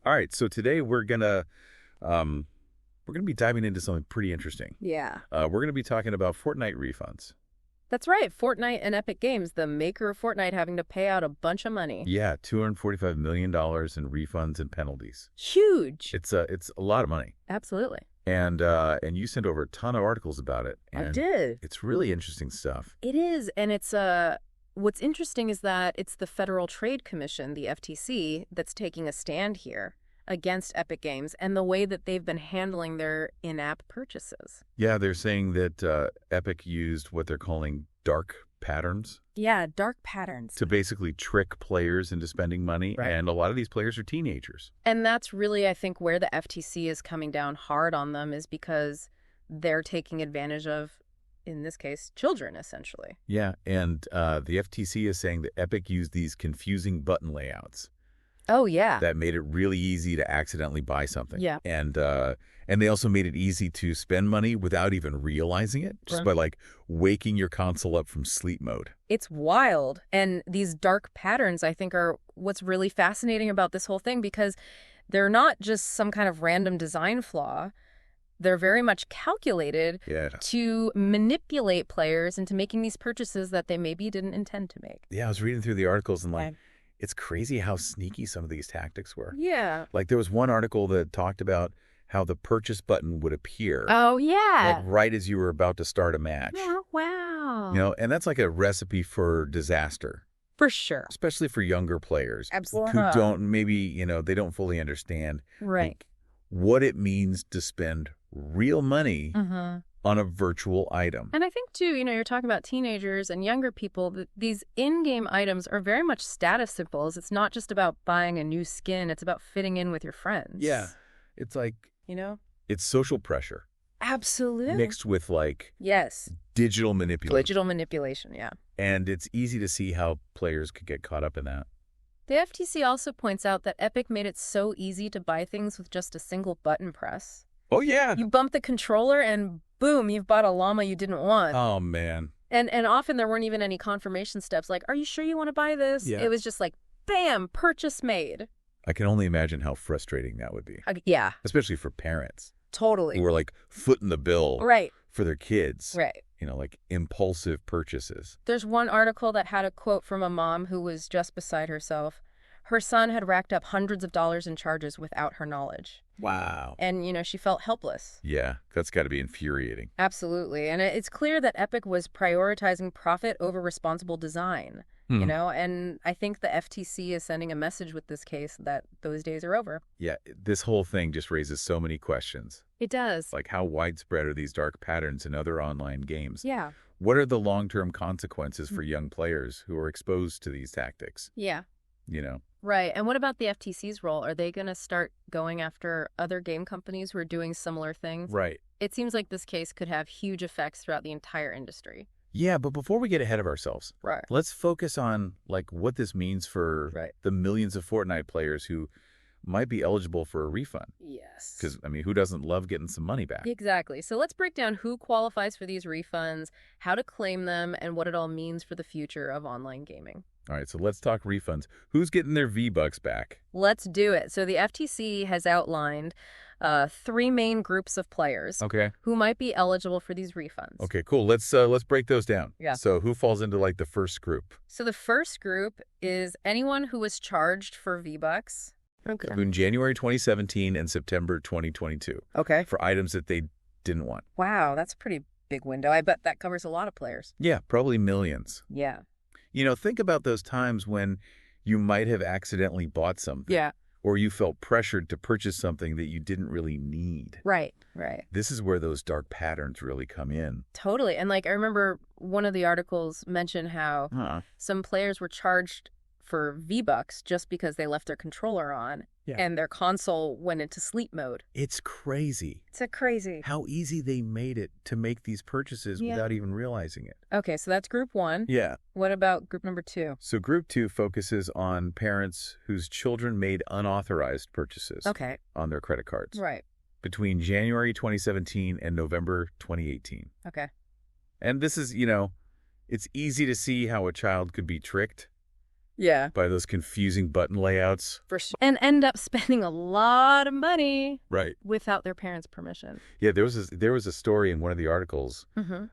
All right, so today we're gonna be diving into something pretty interesting. Yeah. We're gonna be talking about Fortnite refunds. That's right. Fortnite and Epic Games, the maker of Fortnite, having to pay out a bunch of money. Yeah, $245 million in refunds and penalties. Huge. It's a lot of money. Absolutely. And you sent over a ton of articles about it. I And did. it's really interesting stuff. It is. And it's what's interesting is that it's the Federal Trade Commission, the FTC, that's taking a stand here against Epic Games and the way that they've been handling their in-app purchases. Yeah, they're saying that Epic used what they're calling dark patterns Yeah, dark patterns. to basically trick players into spending money. Right. And a lot of these players are teenagers. And that's really, I think, where the FTC is coming down hard on them, is because they're taking advantage of, in this case, children, essentially. Yeah, and the FTC is saying that Epic used these confusing button layouts Oh, yeah. that made it really easy to accidentally buy something. Yeah. And they also made it easy to spend money without even realizing it, just by like waking your console up from sleep mode. It's wild. And these dark patterns, I think, are what's really fascinating about this whole thing, because they're not just some kind of random design flaw. They're very much calculated Yeah. to manipulate players into making these purchases that they maybe didn't intend to make. Yeah, I was reading through the articles and like, Okay. it's crazy how sneaky some of these tactics were. Yeah. Like there was one article that talked about how the purchase button would appear Oh, yeah. like right as you were about to start a match. Oh, wow. You know, and that's like a recipe for disaster, For sure. especially for younger players Absolutely. who don't maybe, they don't fully understand Right. like, what it means to spend real money Mm-hmm. on a virtual item. And I think, too, you're talking about teenagers and younger people, that these in-game items are very much status symbols. It's not just about buying a new skin. It's about fitting in with your friends. Yeah. It's like, You know? it's social pressure Absolutely. mixed with like Yes. digital manipulation. Digital manipulation, yeah. And it's easy to see how players could get caught up in that. The FTC also points out that Epic made it so easy to buy things with just a single button press. Oh, yeah. You bump the controller and boom, you've bought a llama you didn't want. Oh, man. And often there weren't even any confirmation steps like, are you sure you want to buy this? Yeah. It was just like, bam, purchase made. I can only imagine how frustrating that would be, Yeah, especially for parents totally. who are like footing the bill Right, for their kids. right. Like impulsive purchases. There's one article that had a quote from a mom who was just beside herself. Her son had racked up hundreds of dollars in charges without her knowledge. Wow. And, she felt helpless. Yeah, that's got to be infuriating. Absolutely. And it's clear that Epic was prioritizing profit over responsible design, and I think the FTC is sending a message with this case that those days are over. Yeah, this whole thing just raises so many questions. It does. Like how widespread are these dark patterns in other online games? Yeah. What are the long-term consequences for young players who are exposed to these tactics? Yeah. You know? Right. And what about the FTC's role? Are they going to start going after other game companies who are doing similar things? Right. It seems like this case could have huge effects throughout the entire industry. Yeah, but before we get ahead of ourselves, Right. let's focus on like what this means for Right. the millions of Fortnite players who might be eligible for a refund. Yes. Because, who doesn't love getting some money back? Exactly. So let's break down who qualifies for these refunds, how to claim them, and what it all means for the future of online gaming. All right, so let's talk refunds. Who's getting their V-Bucks back? Let's do it. So the FTC has outlined 3 main groups of players Okay. who might be eligible for these refunds. Okay, cool. Let's break those down. Yeah. So who falls into like the first group? So the first group is anyone who was charged for V-Bucks. Okay. Between January 2017 and September 2022 Okay. for items that they didn't want. Wow, that's a pretty big window. I bet that covers a lot of players. Yeah, probably millions. Yeah. Think about those times when you might have accidentally bought something. Yeah. Or you felt pressured to purchase something that you didn't really need. Right. Right. This is where those dark patterns really come in. Totally. And I remember one of the articles mentioned how some players were charged for V-Bucks just because they left their controller on and their console went into sleep mode. It's crazy It's crazy. how easy they made it to make these purchases without even realizing it. Okay, so that's group 1. Yeah. What about group number 2? So group 2 focuses on parents whose children made unauthorized purchases Okay. on their credit cards Right. between January 2017 and November 2018. Okay. And this is, it's easy to see how a child could be tricked Yeah. by those confusing button layouts. For sure. And end up spending a lot of money Right. without their parents' permission. Yeah, there was a story in one of the articles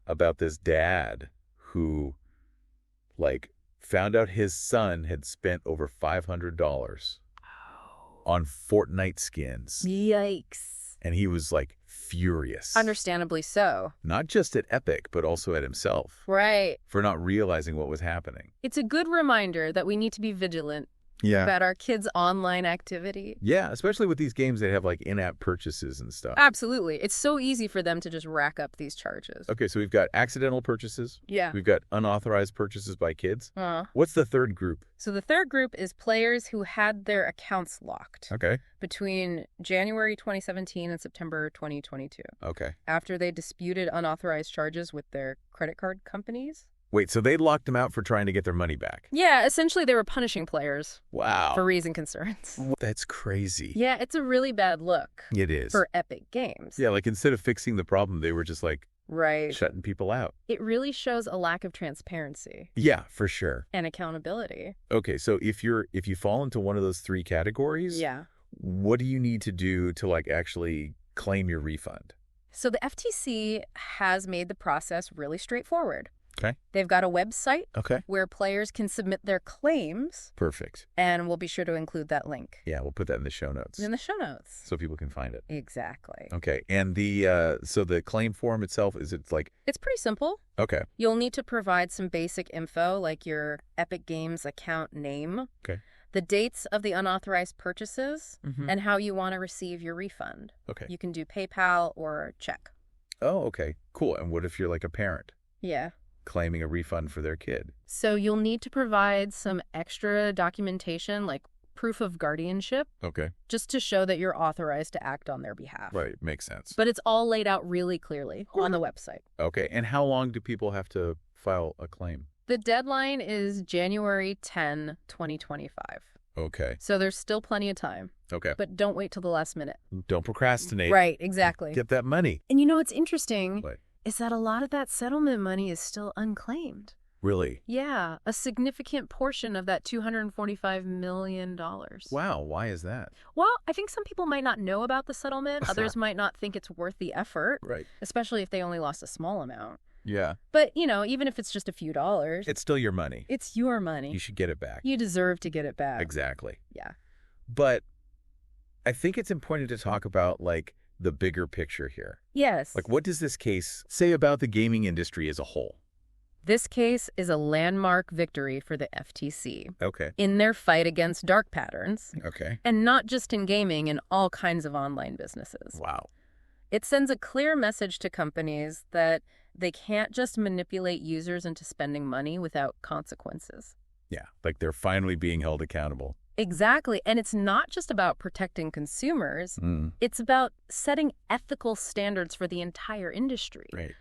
about this dad who, like, found out his son had spent over $500 on Fortnite skins. Yikes. And he was, like, furious. Understandably so. Not just at Epic, but also at himself. Right. For not realizing what was happening. It's a good reminder that we need to be vigilant about our kids' online activity. Yeah, especially with these games that have, like, in-app purchases and stuff. Absolutely. It's so easy for them to just rack up these charges. Okay, so we've got accidental purchases. Yeah. We've got unauthorized purchases by kids. Uh-huh. What's the third group? So the third group is players who had their accounts locked Okay. between January 2017 and September 2022 Okay. after they disputed unauthorized charges with their credit card companies. Wait, so they locked them out for trying to get their money back? Yeah, essentially they were punishing players Wow. for reason concerns. That's crazy. Yeah, it's a really bad look It is. for Epic Games. Yeah, like instead of fixing the problem, they were just like Right. shutting people out. It really shows a lack of transparency Yeah, for sure. and accountability. Okay, so if you fall into one of those three categories, Yeah. what do you need to do to like actually claim your refund? So the FTC has made the process really straightforward. Okay. They've got a website Okay. where players can submit their claims, Perfect. and we'll be sure to include that link Yeah, we'll put that in the show notes in the show notes. so people can find it. Exactly. Okay, and so the claim form itself, is it like, It's pretty simple. okay, You'll need to provide some basic info like your Epic Games account name, okay, the dates of the unauthorized purchases, Mhm. and how you want to receive your refund. okay. You can do PayPal or check. Oh, okay, cool. And what if you're like a parent Yeah. claiming a refund for their kid? So you'll need to provide some extra documentation like proof of guardianship Okay, just to show that you're authorized to act on their behalf. right, makes sense. But it's all laid out really clearly on the website. Okay, and how long do people have to file a claim? The deadline is January 10, 2025. Okay, So there's still plenty of time, okay. but don't wait till the last minute. Don't procrastinate. Right, exactly. Get that money. And you know what's interesting What? is that a lot of that settlement money is still unclaimed. Really? Yeah, a significant portion of that $245 million. Wow, why is that? Well, I think some people might not know about the settlement. Others might not think it's worth the effort, Right. especially if they only lost a small amount. Yeah. But, you know, even if it's just a few dollars, It's still your money. it's your money. You should get it back. You deserve to get it back. Exactly. Yeah. But I think it's important to talk about, like, the bigger picture here. Yes. Like, what does this case say about the gaming industry as a whole? This case is a landmark victory for the FTC Okay. in their fight against dark patterns, Okay. and not just in gaming, in all kinds of online businesses. Wow. It sends a clear message to companies that they can't just manipulate users into spending money without consequences. Yeah. Like, they're finally being held accountable. Exactly. And it's not just about protecting consumers. It's about setting ethical standards for the entire industry. Right.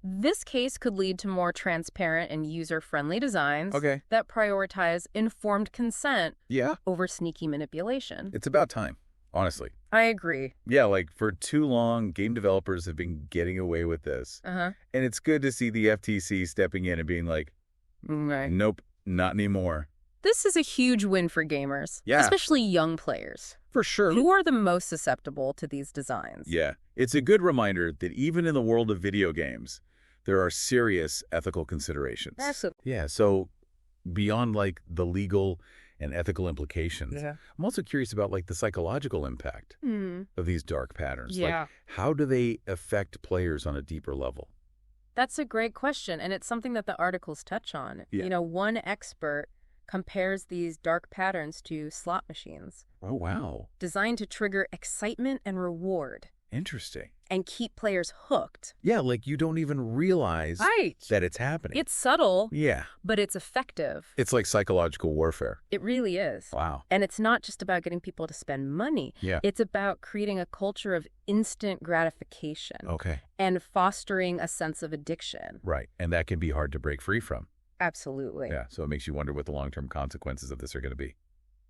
This case could lead to more transparent and user-friendly designs Okay. that prioritize informed consent Yeah. over sneaky manipulation. It's about time, honestly. I agree. Yeah, like, for too long, game developers have been getting away with this. Uh-huh. And it's good to see the FTC stepping in and being like, Right. nope, not anymore. This is a huge win for gamers, Yeah. especially young players, For sure. who are the most susceptible to these designs. Yeah. It's a good reminder that even in the world of video games, there are serious ethical considerations. Absolutely. Yeah, so beyond, like, the legal and ethical implications, I'm also curious about, like, the psychological impact of these dark patterns. Yeah. Like, how do they affect players on a deeper level? That's a great question, and it's something that the articles touch on. Yeah. You know, one expert compares these dark patterns to slot machines Oh, wow. designed to trigger excitement and reward Interesting. and keep players hooked. Yeah, like, you don't even realize Right. that it's happening. It's subtle, Yeah. but it's effective. It's like psychological warfare. It really is. Wow. And it's not just about getting people to spend money. Yeah. It's about creating a culture of instant gratification Okay. and fostering a sense of addiction. Right. And that can be hard to break free from. Absolutely. Yeah. So it makes you wonder what the long-term consequences of this are going to be.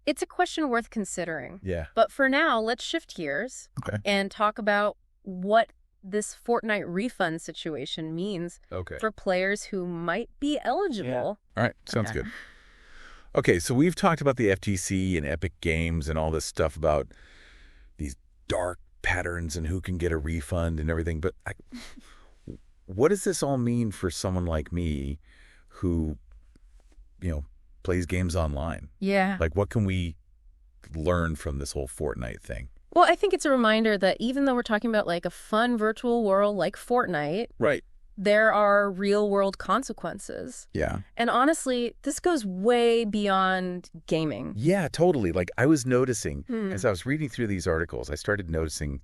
It's a question worth considering. Yeah. But for now, let's shift gears Okay. and talk about what this Fortnite refund situation means Okay. for players who might be eligible. All right. Sounds Okay. good. Okay, so we've talked about the FTC and Epic Games and all this stuff about these dark patterns and who can get a refund and everything, but what does this all mean for someone like me who, plays games online? Yeah. Like, what can we learn from this whole Fortnite thing? Well, I think it's a reminder that even though we're talking about like a fun virtual world like Fortnite, Right. there are real-world consequences. Yeah. And honestly, this goes way beyond gaming. Yeah, totally. Like, I was noticing, as I was reading through these articles, I started noticing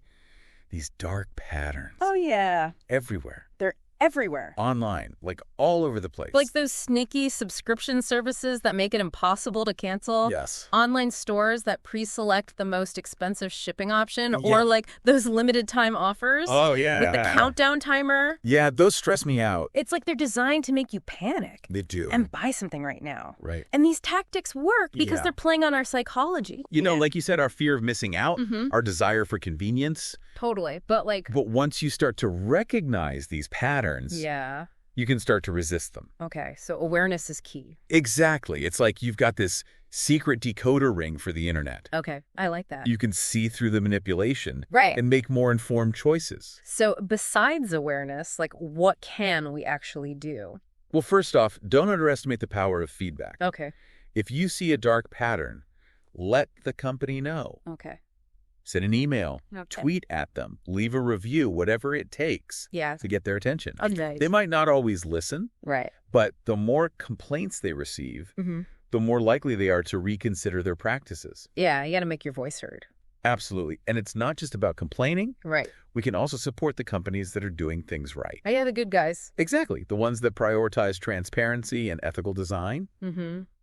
these dark patterns. Oh, yeah. Everywhere. They're everywhere. Online, like all over the place. Like those sneaky subscription services that make it impossible to cancel. Yes. Online stores that pre-select the most expensive shipping option. Yeah. Or like those limited time offers. Oh, yeah. With the countdown timer. Yeah, those stress me out. It's like they're designed to make you panic. They do. And buy something right now. Right. And these tactics work because Yeah. they're playing on our psychology. Like you said, our fear of missing out, our desire for convenience. Totally. But But once you start to recognize these patterns, yeah. you can start to resist them. Okay, so awareness is key. Exactly. It's like you've got this secret decoder ring for the internet. Okay, I like that. You can see through the manipulation Right. and make more informed choices. So besides awareness, like what can we actually do? Well, first off, don't underestimate the power of feedback. Okay. If you see a dark pattern, let the company know. Okay. Send an email, Okay. tweet at them, leave a review, whatever it takes Yeah. to get their attention. Nice. They might not always listen, Right. but the more complaints they receive, the more likely they are to reconsider their practices. Yeah, you got to make your voice heard. Absolutely. And it's not just about complaining. Right. We can also support the companies that are doing things right. Oh, yeah, the good guys. Exactly. The ones that prioritize transparency and ethical design.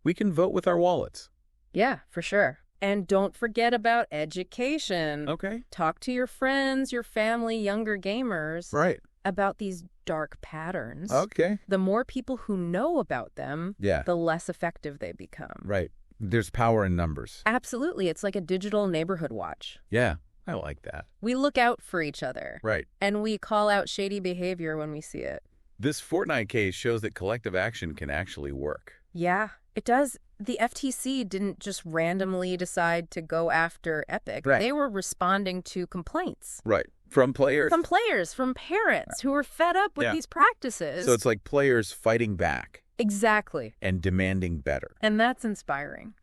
We can vote with our wallets. Yeah, for sure. And don't forget about education. Okay. Talk to your friends, your family, younger gamers Right. about these dark patterns. Okay. The more people who know about them, Yeah. the less effective they become. Right. There's power in numbers. Absolutely. It's like a digital neighborhood watch. Yeah. I like that. We look out for each other. Right. And we call out shady behavior when we see it. This Fortnite case shows that collective action can actually work. Yeah, it does. The FTC didn't just randomly decide to go after Epic. Right. They were responding to complaints. Right. From players. From players, from parents who were fed up with Yeah. these practices. So it's like players fighting back Exactly. and demanding better. And that's inspiring.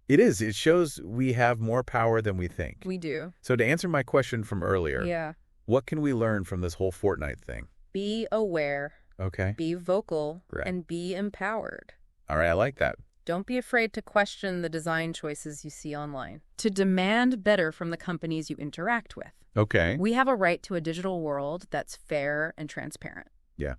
It is. It shows we have more power than we think. We do. So to answer my question from earlier, Yeah. what can we learn from this whole Fortnite thing? Be aware, Okay. be vocal, Right. and be empowered. All right. I like that. Don't be afraid to question the design choices you see online. To demand better from the companies you interact with. Okay. We have a right to a digital world that's fair and transparent. Yeah.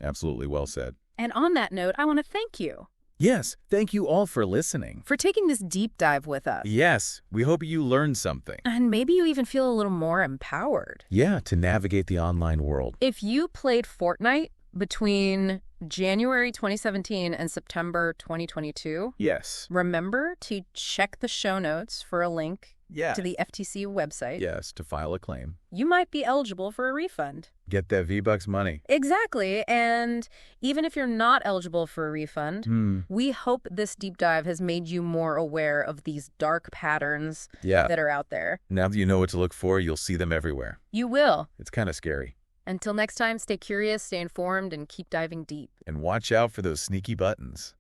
Absolutely well said. And on that note, I want to thank you Yes. Thank you all for listening. for taking this deep dive with us. Yes. We hope you learned something. And maybe you even feel a little more empowered. Yeah. To navigate the online world. If you played Fortnite between January 2017 and September 2022, Yes. remember to check the show notes for a link Yeah. to the FTC website. Yes. To file a claim. You might be eligible for a refund. Get that V-Bucks money. Exactly. And even if you're not eligible for a refund, we hope this deep dive has made you more aware of these dark patterns Yeah. that are out there. Now that you know what to look for, you'll see them everywhere. You will. It's kind of scary. Until next time, stay curious, stay informed, and keep diving deep. And watch out for those sneaky buttons.